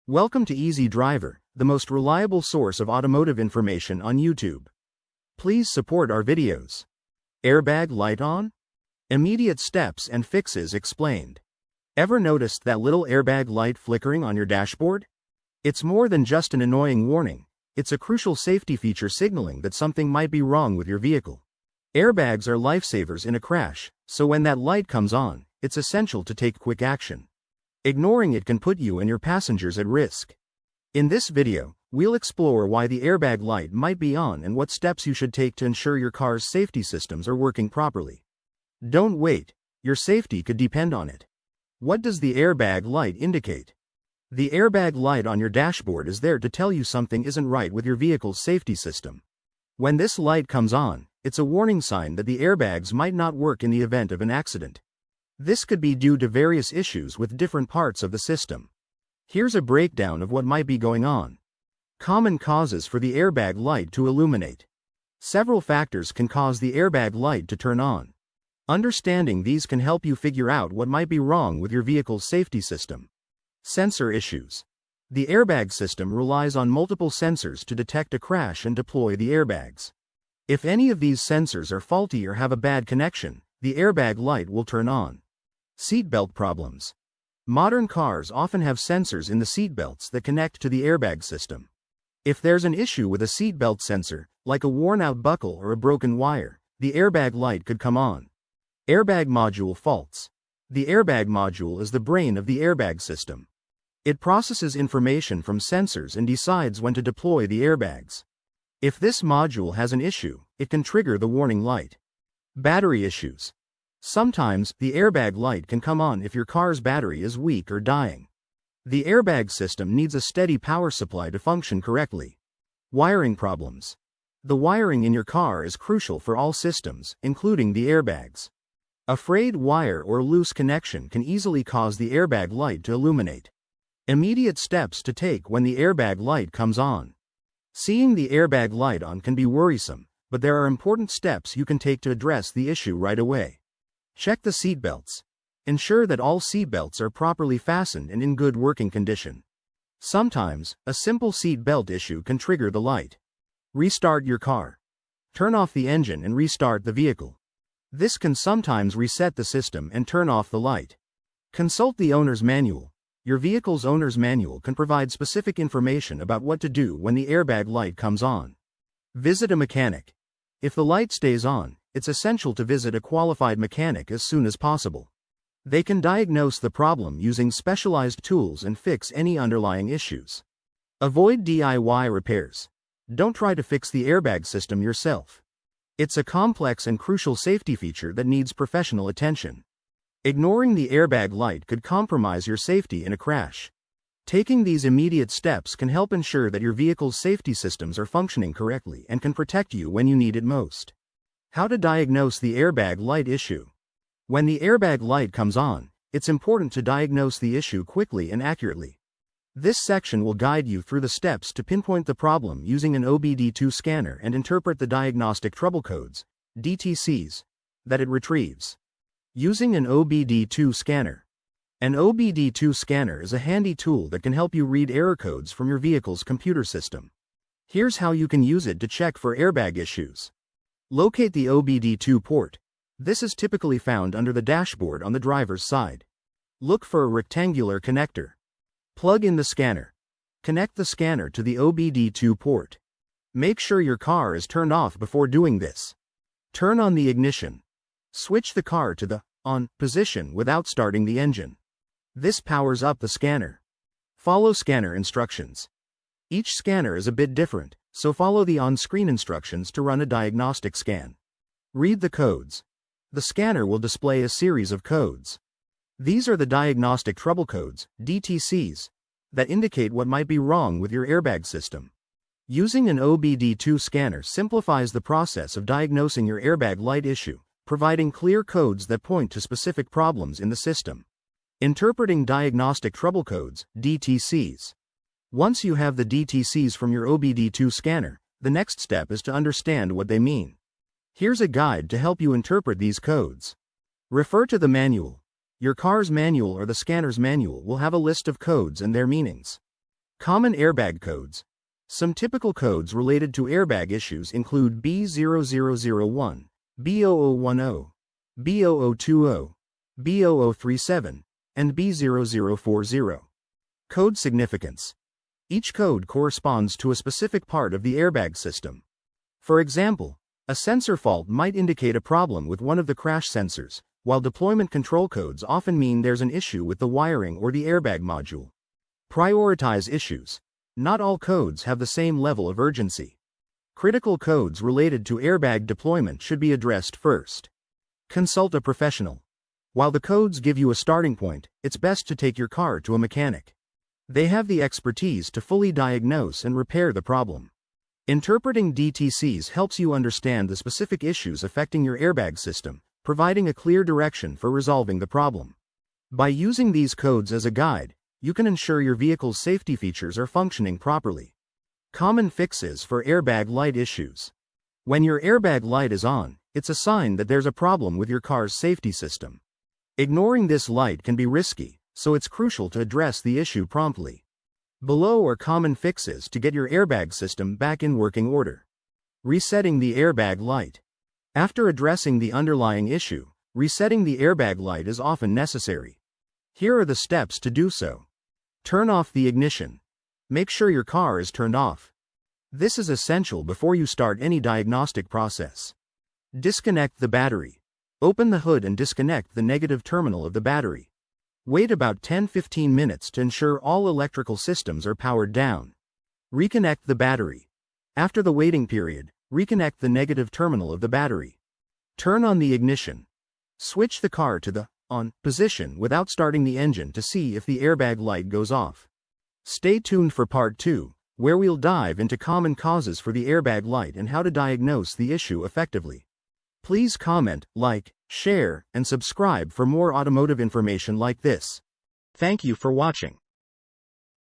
Welcome to Easy Driver, the most reliable source of automotive information on YouTube. Please support our videos. Airbag light on? Immediate steps and fixes explained. Ever noticed that little airbag light flickering on your dashboard? It's more than just an annoying warning. It's a crucial safety feature signaling that something might be wrong with your vehicle. Airbags are lifesavers in a crash, so when that light comes on, it's essential to take quick action. Ignoring it can put you and your passengers at risk. In this video, we'll explore why the airbag light might be on and what steps you should take to ensure your car's safety systems are working properly. Don't wait, your safety could depend on it. What does the airbag light indicate? The airbag light on your dashboard is there to tell you something isn't right with your vehicle's safety system. When this light comes on, it's a warning sign that the airbags might not work in the event of an accident. This could be due to various issues with different parts of the system. Here's a breakdown of what might be going on. Common causes for the airbag light to illuminate. Several factors can cause the airbag light to turn on. Understanding these can help you figure out what might be wrong with your vehicle's safety system. Sensor issues. The airbag system relies on multiple sensors to detect a crash and deploy the airbags. If any of these sensors are faulty or have a bad connection, the airbag light will turn on. Seatbelt problems. Modern cars often have sensors in the seatbelts that connect to the airbag system. If there's an issue with a seatbelt sensor, like a worn-out buckle or a broken wire, the airbag light could come on. Airbag module faults. The airbag module is the brain of the airbag system. It processes information from sensors and decides when to deploy the airbags. If this module has an issue, it can trigger the warning light. Battery issues. Sometimes, the airbag light can come on if your car's battery is weak or dying. The airbag system needs a steady power supply to function correctly. Wiring problems. The wiring in your car is crucial for all systems, including the airbags. A frayed wire or loose connection can easily cause the airbag light to illuminate. Immediate steps to take when the airbag light comes on. Seeing the airbag light on can be worrisome, but there are important steps you can take to address the issue right away. Check the seatbelts. Ensure that all seatbelts are properly fastened and in good working condition. Sometimes, a simple seatbelt issue can trigger the light. Restart your car. Turn off the engine and restart the vehicle. This can sometimes reset the system and turn off the light. Consult the owner's manual. Your vehicle's owner's manual can provide specific information about what to do when the airbag light comes on. Visit a mechanic. If the light stays on, it's essential to visit a qualified mechanic as soon as possible. They can diagnose the problem using specialized tools and fix any underlying issues. Avoid DIY repairs. Don't try to fix the airbag system yourself. It's a complex and crucial safety feature that needs professional attention. Ignoring the airbag light could compromise your safety in a crash. Taking these immediate steps can help ensure that your vehicle's safety systems are functioning correctly and can protect you when you need it most. How to diagnose the airbag light issue. When the airbag light comes on, it's important to diagnose the issue quickly and accurately. This section will guide you through the steps to pinpoint the problem using an OBD2 scanner and interpret the diagnostic trouble codes, DTCs, that it retrieves. Using an OBD2 scanner. An OBD2 scanner is a handy tool that can help you read error codes from your vehicle's computer system. Here's how you can use it to check for airbag issues. Locate the OBD2 port. This is typically found under the dashboard on the driver's side. Look for a rectangular connector. Plug in the scanner. Connect the scanner to the OBD2 port. Make sure your car is turned off before doing this. Turn on the ignition. Switch the car to the on position without starting the engine. This powers up the scanner. Follow scanner instructions. Each scanner is a bit different, so follow the on-screen instructions to run a diagnostic scan. Read the codes. The scanner will display a series of codes. These are the diagnostic trouble codes, DTCs, that indicate what might be wrong with your airbag system. Using an OBD2 scanner simplifies the process of diagnosing your airbag light issue, providing clear codes that point to specific problems in the system. Interpreting diagnostic trouble codes, DTCs. Once you have the DTCs from your OBD2 scanner, the next step is to understand what they mean. Here's a guide to help you interpret these codes. Refer to the manual. Your car's manual or the scanner's manual will have a list of codes and their meanings. Common airbag codes. Some typical codes related to airbag issues include B0001, B0010, B0020, B0037, and B0040. Code significance. Each code corresponds to a specific part of the airbag system. For example, a sensor fault might indicate a problem with one of the crash sensors, while deployment control codes often mean there's an issue with the wiring or the airbag module. Prioritize issues. Not all codes have the same level of urgency. Critical codes related to airbag deployment should be addressed first. Consult a professional. While the codes give you a starting point, it's best to take your car to a mechanic. They have the expertise to fully diagnose and repair the problem. Interpreting DTCs helps you understand the specific issues affecting your airbag system, providing a clear direction for resolving the problem. By using these codes as a guide, you can ensure your vehicle's safety features are functioning properly. Common fixes for airbag light issues. When your airbag light is on, it's a sign that there's a problem with your car's safety system. Ignoring this light can be risky, so it's crucial to address the issue promptly. Below are common fixes to get your airbag system back in working order. Resetting the airbag light. After addressing the underlying issue, resetting the airbag light is often necessary. Here are the steps to do so. Turn off the ignition. Make sure your car is turned off. This is essential before you start any diagnostic process. Disconnect the battery. Open the hood and disconnect the negative terminal of the battery. Wait about 10-15 minutes to ensure all electrical systems are powered down. Reconnect the battery. After the waiting period, reconnect the negative terminal of the battery. Turn on the ignition. Switch the car to the on position without starting the engine to see if the airbag light goes off. Stay tuned for part 2, where we'll dive into common causes for the airbag light and how to diagnose the issue effectively. Please comment, like, share, and subscribe for more automotive information like this. Thank you for watching.